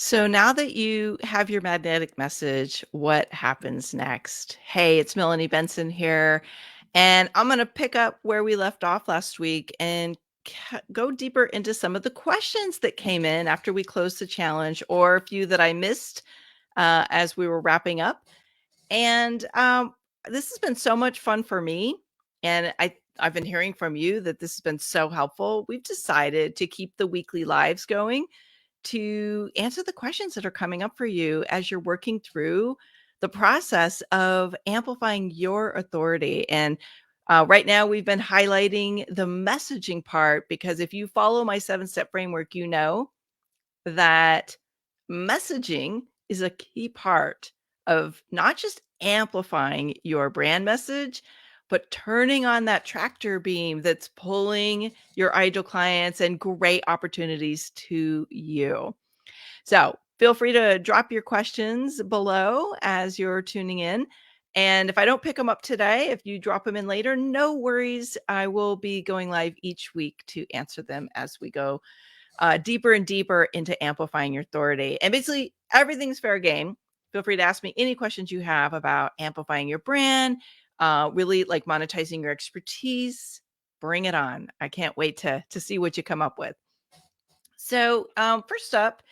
So now that you have your magnetic message, what happens next? Hey, it's Melanie Benson here, and I'm going to pick up where we left off last week and go deeper into some of the questions that came in after we closed the challenge, or a few that I missed as we were wrapping up. And this has been so much fun for me, and I've been hearing from you that this has been so helpful. We've decided to keep the weekly lives going to answer the questions that are coming up for you as you're working through the process of amplifying your authority. And right now, we've been highlighting the messaging part because if you follow my 7-step framework, you know that messaging is a key part of not just amplifying your brand message, but turning on that tractor beam that's pulling your ideal clients and great opportunities to you. So feel free to drop your questions below as you're tuning in. And if I don't pick them up today, if you drop them in later, no worries. I will be going live each week to answer them as we go deeper and deeper into amplifying your authority. And basically, everything's fair game. Feel free to ask me any questions you have about amplifying your brand, really like monetizing your expertise. Bring it on. I can't wait to see what you come up with. So first up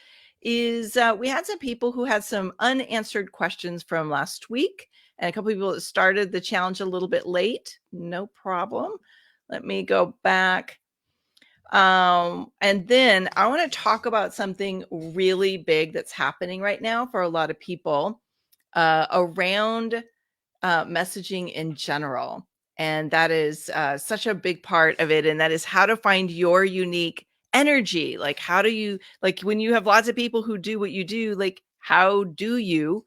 is we had some people who had some unanswered questions from last week, and a couple people that started the challenge a little bit late. No problem. Let me go back. And then I want to talk about something really big that's happening right now for a lot of people around messaging in general. And that is such a big part of it. And that is how to find your unique energy. Like, how do you, like, when you have lots of people who do what you do, like, how do you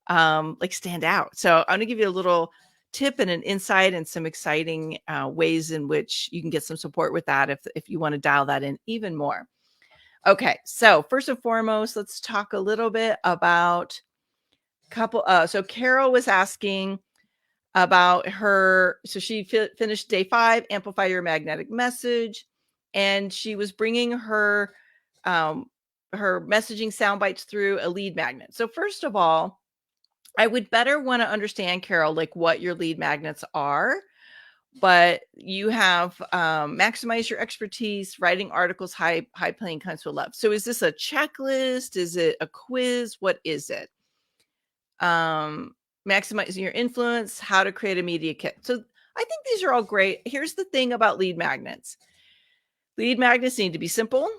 like stand out? So I'm going to give you a little tip and an insight and some exciting ways in which you can get some support with that if you want to dial that in even more. Okay, so first and foremost, let's talk a little bit about so Carol was asking about her, so she finished day 5, Amplify Your Magnetic Message, and she was bringing her her messaging sound bites through a lead magnet. So first of all, I would better want to understand, Carol, like what your lead magnets are. But you have maximize your expertise, writing articles, high paying clients will love. So is this a checklist? Is it a quiz? What is it? Maximizing your influence, how to create a media kit. So I think these are all great. Here's the thing about lead magnets. Lead magnets need to be simple.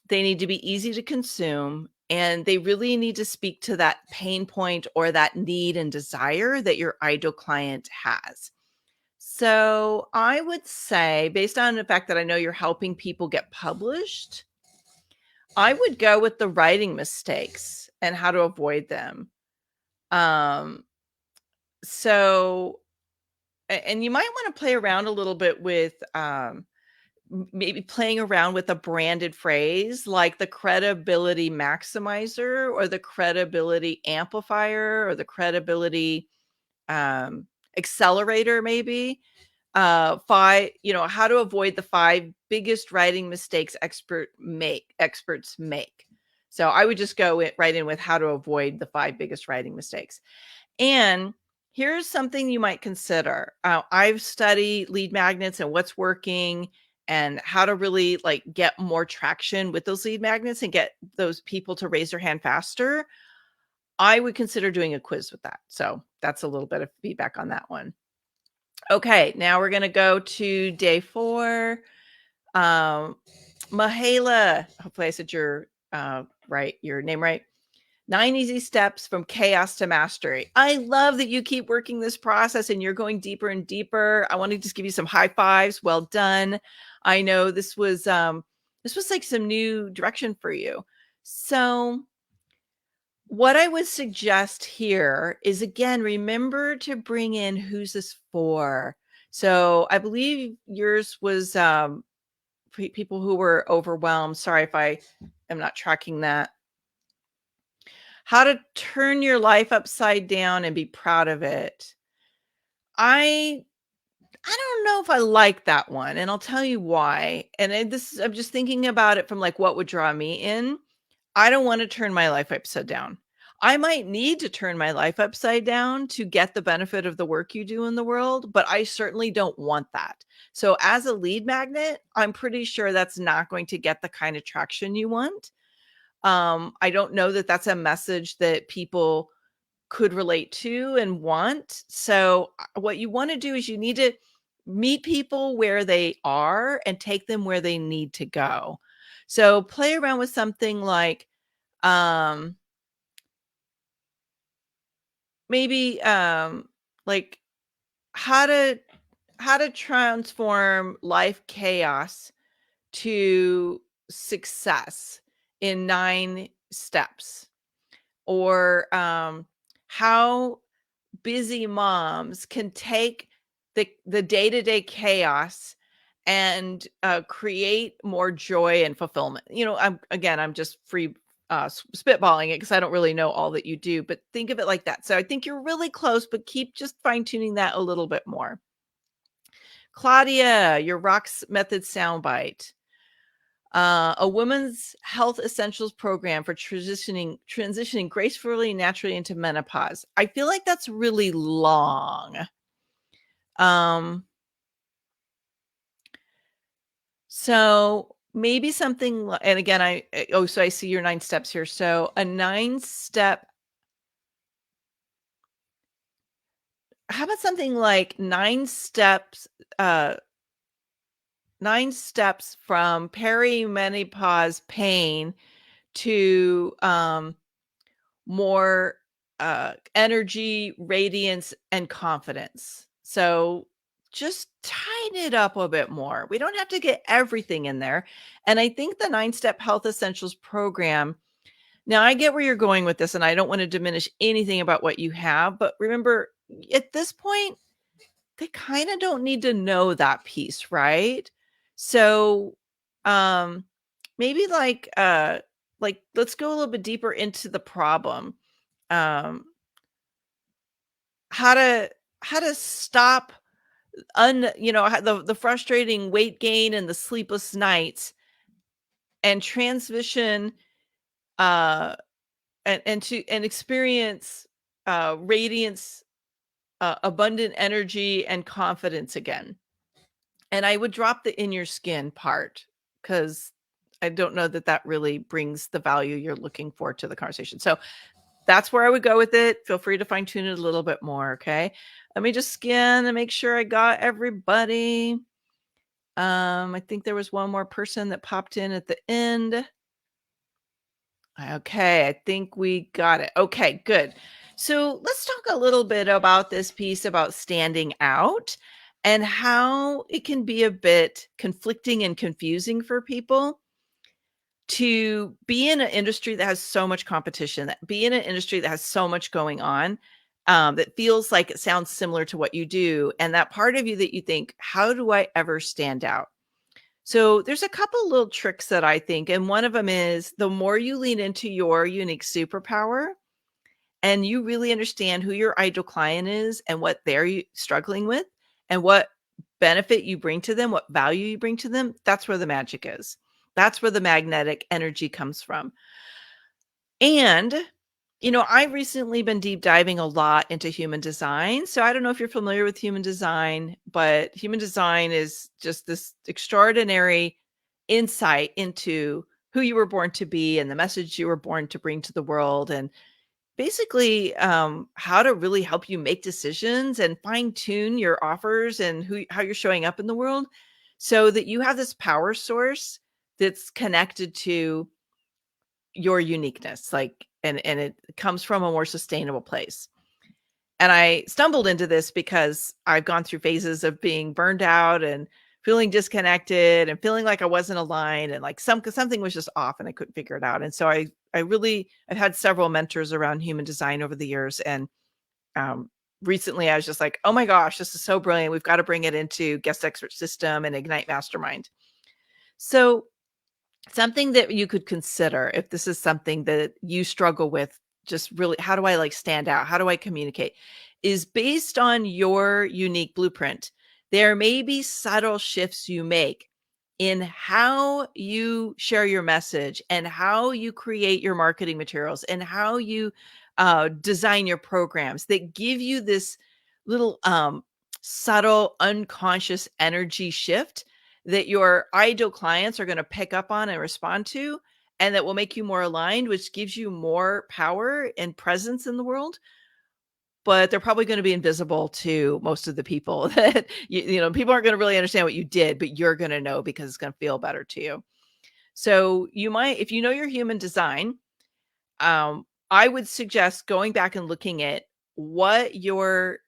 They need to be easy to consume, and they really need to speak to that pain point or that need and desire that your ideal client has. So I would say, based on the fact that I know you're helping people get published, I would go with the writing mistakes and how to avoid them. So, and you might want to play around a little bit with maybe playing around with a branded phrase like the credibility maximizer or the credibility amplifier or the credibility accelerator, maybe. How to avoid the 5 biggest writing mistakes experts make. So I would just go right in with how to avoid the 5 biggest writing mistakes. And here's something you might consider. I've studied lead magnets and what's working and how to really like get more traction with those lead magnets and get those people to raise their hand faster. I would consider doing a quiz with that. So that's a little bit of feedback on that one. Okay, now we're going to go to day 4. Mahala, hopefully I said your name right. 9 easy steps from chaos to mastery. I love that you keep working this process and you're going deeper and deeper. I want to just give you some high fives. Well done. I know this was like some new direction for you. So what I would suggest here is, again, remember to bring in who's this for. So I believe yours was people who were overwhelmed. Sorry if I am not tracking that. How to turn your life upside down and be proud of it. I don't know if I like that one, and I'll tell you why. And I'm just thinking about it from like what would draw me in. I don't want to turn my life upside down. I might need to turn my life upside down to get the benefit of the work you do in the world, but I certainly don't want that. So, as a lead magnet, I'm pretty sure that's not going to get the kind of traction you want. I don't know that that's a message that people could relate to and want. So, what you want to do is you need to meet people where they are and take them where they need to go. So, play around with something um maybe like how to transform life chaos to success in 9 steps, or how busy moms can take the day-to-day chaos and create more joy and fulfillment. I'm just free spitballing it because I don't really know all that you do, but think of it like that. So I think you're really close, but keep just fine-tuning that a little bit more. Claudia, your Rocks Method soundbite. A women's health essentials program for transitioning gracefully and naturally into menopause. I feel like that's really long. So maybe something, and again, so I see your 9 steps here. So a 9-step, how about something like 9 steps from perimenopause pain to more energy, radiance, and confidence. So just tighten it up a bit more. We don't have to get everything in there. And I think the 9-step health essentials program. Now, I get where you're going with this, and I don't want to diminish anything about what you have. But remember, at this point, they kind of don't need to know that piece, right? So, um, maybe let's go a little bit deeper into the problem. Um, how to stop the frustrating weight gain and the sleepless nights, and transition uh and experience radiance, abundant energy and confidence again. And I would drop the in your skin part, because I don't know that that really brings the value you're looking for to the conversation. So that's where I would go with it. Feel free to fine tune it a little bit more. Okay. Let me just scan and make sure I got everybody. I think there was one more person that popped in at the end. Okay, I think we got it. Okay, good. So let's talk a little bit about this piece about standing out and how it can be a bit conflicting and confusing for people to be in an industry that has so much competition, that be in an industry that has so much going on, that feels like it sounds similar to what you do. And that part of you that you think, how do I ever stand out? So there's a couple little tricks that I think, and one of them is the more you lean into your unique superpower and you really understand who your ideal client is and what they're struggling with and what benefit you bring to them, what value you bring to them, that's where the magic is. That's where the magnetic energy comes from. And I've recently been deep diving a lot into human design. So I don't know if you're familiar with human design, but human design is just this extraordinary insight into who you were born to be and the message you were born to bring to the world, and basically how to really help you make decisions and fine tune your offers and how you're showing up in the world, so that you have this power source that's connected to your uniqueness, and it comes from a more sustainable place. And I stumbled into this because I've gone through phases of being burned out and feeling disconnected and feeling like I wasn't aligned, and like something was just off and I couldn't figure it out. And so I've had several mentors around human design over the years, and recently I was just like, oh my gosh, this is so brilliant. We've got to bring it into Guest Expert System and Ignite Mastermind. So something that you could consider, if this is something that you struggle with, just really, how do I stand out? How do I communicate? Is based on your unique blueprint. There may be subtle shifts you make in how you share your message and how you create your marketing materials and how you design your programs that give you this little subtle unconscious energy shift that your ideal clients are going to pick up on and respond to, and that will make you more aligned, which gives you more power and presence in the world. But they're probably gonna be invisible to most of the people that people aren't gonna really understand what you did, but you're gonna know because it's gonna feel better to you. So you might, if you know your human design, I would suggest going back and looking at what your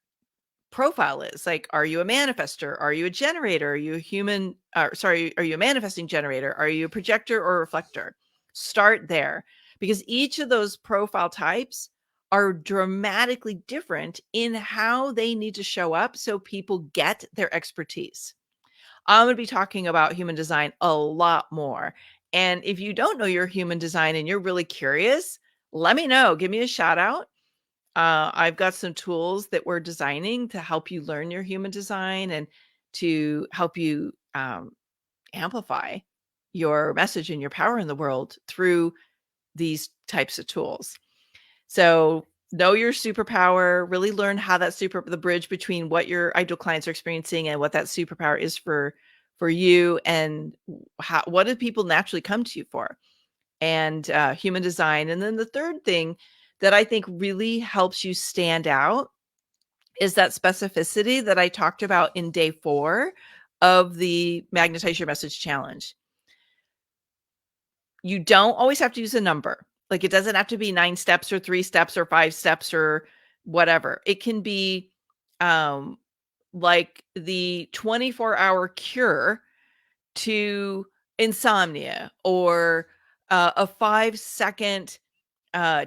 profile is. Like, are you a manifester? Are you a generator? Are you a human sorry, are you a manifesting generator? Are you a projector or a reflector? Start there, because each of those profile types are dramatically different in how they need to show up so people get their expertise. I'm going to be talking about human design a lot more. And if you don't know your human design and you're really curious, let me know. Give me a shout out. I've got some tools that we're designing to help you learn your human design and to help you amplify your message and your power in the world through these types of tools. So know your superpower, really learn how the bridge between what your ideal clients are experiencing and what that superpower is for you, and what do people naturally come to you for, and human design. And then the third thing that I think really helps you stand out is that specificity that I talked about in day 4 of the Magnetize Your Message challenge. You don't always have to use a number. Like, it doesn't have to be 9 steps or 3 steps or 5 steps or whatever. It can be um, like the 24-hour cure to insomnia, or a 5-second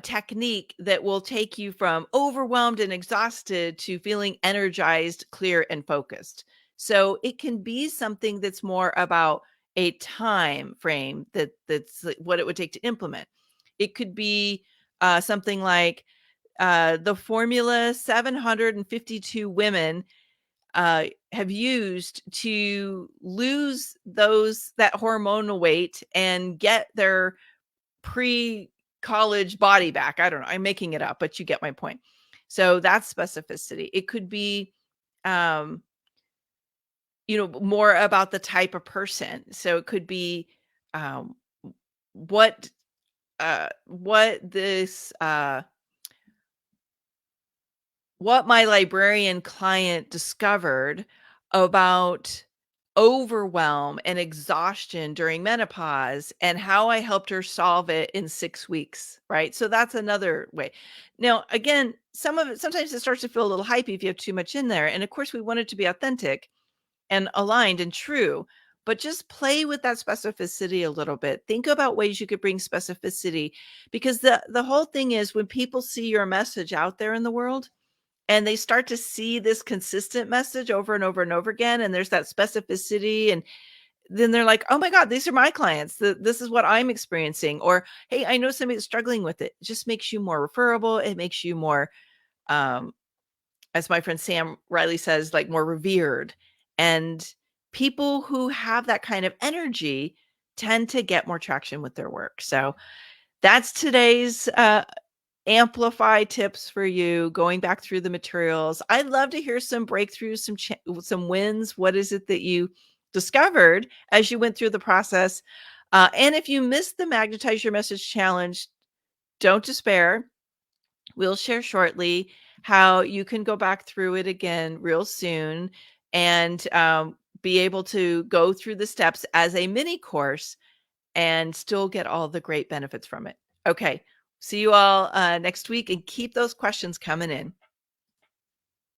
technique that will take you from overwhelmed and exhausted to feeling energized, clear, and focused. So it can be something that's more about a time frame that's like what it would take to implement. It could be something like the formula 752 women have used to lose that hormonal weight and get their pre-college body back. I don't know. I'm making it up, but you get my point. So that's specificity. It could be, um, more about the type of person. So it could be, um, what, what this, what my librarian client discovered about overwhelm and exhaustion during menopause and how I helped her solve it in 6 weeks, right? So that's another way. Now, again, some of it, sometimes it starts to feel a little hypey if you have too much in there. And of course, we want it to be authentic and aligned and true, but just play with that specificity a little bit. Think about ways you could bring specificity, because the whole thing is, when people see your message out there in the world, and they start to see this consistent message over and over and over again, and there's that specificity, and then they're like, "Oh my god, these are my clients. This is what I'm experiencing." Or, "Hey, I know somebody that's struggling with it." It just makes you more referable. It makes you more, um, as my friend Sam Riley says, like, more revered. And people who have that kind of energy tend to get more traction with their work. So that's today's Amplify tips for you, going back through the materials. I'd love to hear some breakthroughs, some wins. What is it that you discovered as you went through the process? And if you missed the Magnetize Your Message challenge, don't despair. We'll share shortly how you can go back through it again real soon, and be able to go through the steps as a mini course and still get all the great benefits from it. Okay. See you all next week, and keep those questions coming in.